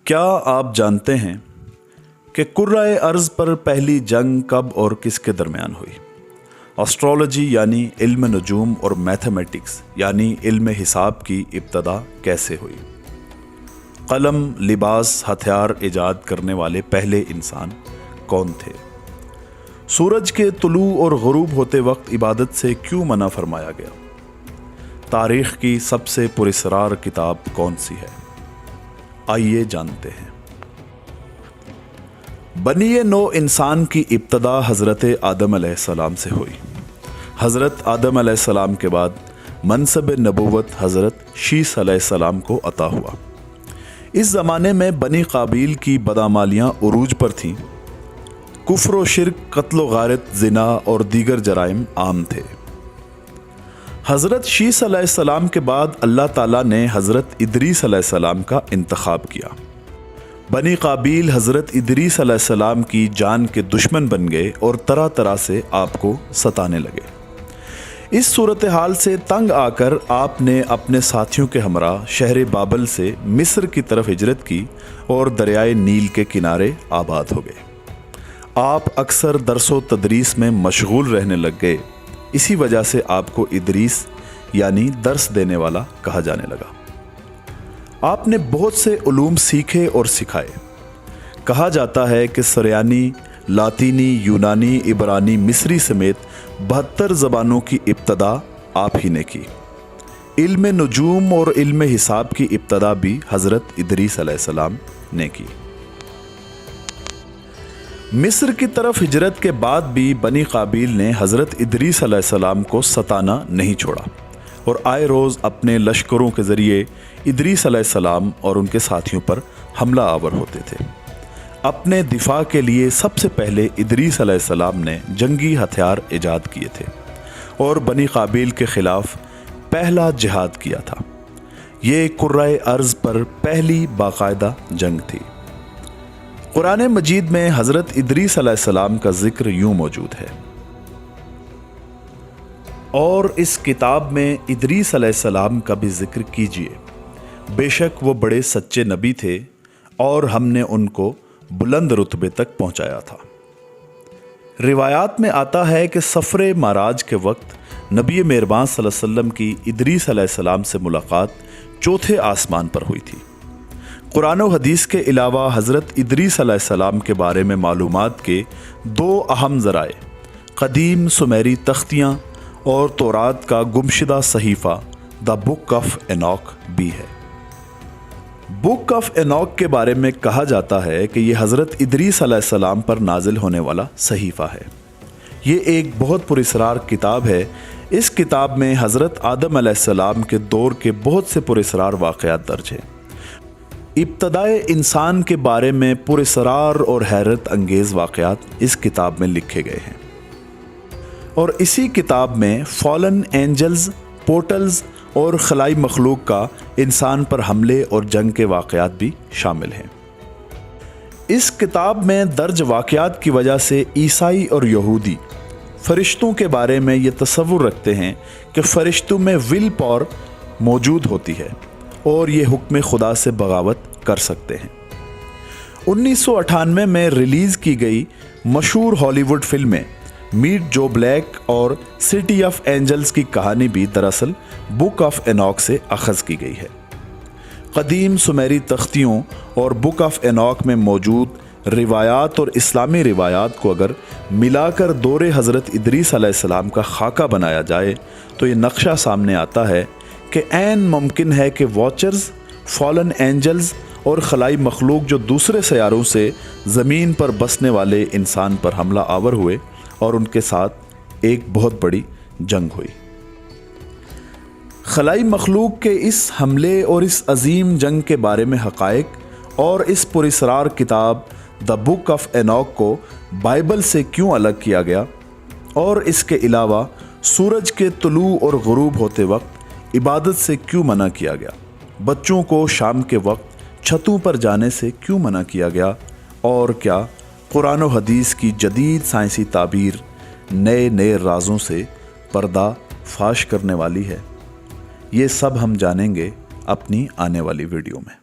کیا آپ جانتے ہیں کہ کرۂ ارض پر پہلی جنگ کب اور کس کے درمیان ہوئی؟ اسٹرالوجی یعنی علم نجوم اور میتھمیٹکس یعنی علم حساب کی ابتدا کیسے ہوئی؟ قلم، لباس، ہتھیار ایجاد کرنے والے پہلے انسان کون تھے؟ سورج کے طلوع اور غروب ہوتے وقت عبادت سے کیوں منع فرمایا گیا؟ تاریخ کی سب سے پراسرار کتاب کون سی ہے؟ آئیے جانتے ہیں۔ بنی نوع انسان کی ابتدا حضرت آدم علیہ السلام سے ہوئی۔ حضرت آدم علیہ السلام کے بعد منصب نبوت حضرت شیث علیہ السلام کو عطا ہوا۔ اس زمانے میں بنی قابیل کی بدعمالیاں عروج پر تھیں۔ کفر و شرک، قتل و غارت، زنا اور دیگر جرائم عام تھے۔ حضرت شیث علیہ السلام کے بعد اللہ تعالیٰ نے حضرت ادریس علیہ السلام کا انتخاب کیا۔ بنی قابیل حضرت ادریس علیہ السلام کی جان کے دشمن بن گئے اور طرح طرح سے آپ کو ستانے لگے۔ اس صورتحال سے تنگ آ کر آپ نے اپنے ساتھیوں کے ہمراہ شہر بابل سے مصر کی طرف ہجرت کی اور دریائے نیل کے کنارے آباد ہو گئے۔ آپ اکثر درس و تدریس میں مشغول رہنے لگ گئے۔ اسی وجہ سے آپ کو ادریس یعنی درس دینے والا کہا جانے لگا۔ آپ نے بہت سے علوم سیکھے اور سکھائے۔ کہا جاتا ہے کہ سریانی، لاطینی، یونانی، عبرانی، مصری سمیت 72 زبانوں کی ابتدا آپ ہی نے کی۔ علم نجوم اور علم حساب کی ابتدا بھی حضرت ادریس علیہ السلام نے کی۔ مصر کی طرف ہجرت کے بعد بھی بنی قابیل نے حضرت ادریس علیہ السلام کو ستانا نہیں چھوڑا اور آئے روز اپنے لشکروں کے ذریعے ادریس علیہ السلام اور ان کے ساتھیوں پر حملہ آور ہوتے تھے۔ اپنے دفاع کے لیے سب سے پہلے ادریس علیہ السلام نے جنگی ہتھیار ایجاد کیے تھے اور بنی قابیل کے خلاف پہلا جہاد کیا تھا۔ یہ کرۂ ارض پر پہلی باقاعدہ جنگ تھی۔ قرآن مجید میں حضرت ادریس علیہ السلام کا ذکر یوں موجود ہے، اور اس کتاب میں ادریس علیہ السلام کا بھی ذکر کیجیے، بے شک وہ بڑے سچے نبی تھے اور ہم نے ان کو بلند رتبے تک پہنچایا تھا۔ روایات میں آتا ہے کہ سفر معراج کے وقت نبی مہربان صلی اللہ علیہ وسلم کی ادریس علیہ السلام سے ملاقات چوتھے آسمان پر ہوئی تھی۔ قرآن و حدیث کے علاوہ حضرت ادریس علیہ السلام کے بارے میں معلومات کے 2 اہم ذرائع قدیم سمیری تختیاں اور تورات کا گمشدہ صحیفہ دا بک آف اینوک بھی ہے۔ بک آف اینوک کے بارے میں کہا جاتا ہے کہ یہ حضرت ادریس علیہ السلام پر نازل ہونے والا صحیفہ ہے۔ یہ ایک بہت پراسرار کتاب ہے۔ اس کتاب میں حضرت آدم علیہ السلام کے دور کے بہت سے پراسرار واقعات درج ہیں۔ ابتدائے انسان کے بارے میں پراسرار اور حیرت انگیز واقعات اس کتاب میں لکھے گئے ہیں، اور اسی کتاب میں فالن اینجلز، پورٹلز اور خلائی مخلوق کا انسان پر حملے اور جنگ کے واقعات بھی شامل ہیں۔ اس کتاب میں درج واقعات کی وجہ سے عیسائی اور یہودی فرشتوں کے بارے میں یہ تصور رکھتے ہیں کہ فرشتوں میں ول پاور موجود ہوتی ہے اور یہ حکم خدا سے بغاوت کر سکتے ہیں۔ 1998 میں ریلیز کی گئی مشہور ہالی ووڈ فلمیں میٹ جو بلیک اور سٹی آف اینجلز کی کہانی بھی دراصل بک آف اینوک سے اخذ کی گئی ہے۔ قدیم سمیری تختیوں اور بک آف اینوک میں موجود روایات اور اسلامی روایات کو اگر ملا کر دور حضرت ادریس علیہ السلام کا خاکہ بنایا جائے تو یہ نقشہ سامنے آتا ہے کہ عین ممکن ہے کہ واچرز، فالن اینجلز اور خلائی مخلوق جو دوسرے سیاروں سے زمین پر بسنے والے انسان پر حملہ آور ہوئے اور ان کے ساتھ ایک بہت بڑی جنگ ہوئی۔ خلائی مخلوق کے اس حملے اور اس عظیم جنگ کے بارے میں حقائق اور اس پراسرار کتاب دا بک آف اینوک کو بائبل سے کیوں الگ کیا گیا، اور اس کے علاوہ سورج کے طلوع اور غروب ہوتے وقت عبادت سے کیوں منع کیا گیا، بچوں کو شام کے وقت چھتوں پر جانے سے کیوں منع کیا گیا، اور کیا قرآن و حدیث کی جدید سائنسی تعبیر نئے رازوں سے پردہ فاش کرنے والی ہے، یہ سب ہم جانیں گے اپنی آنے والی ویڈیو میں۔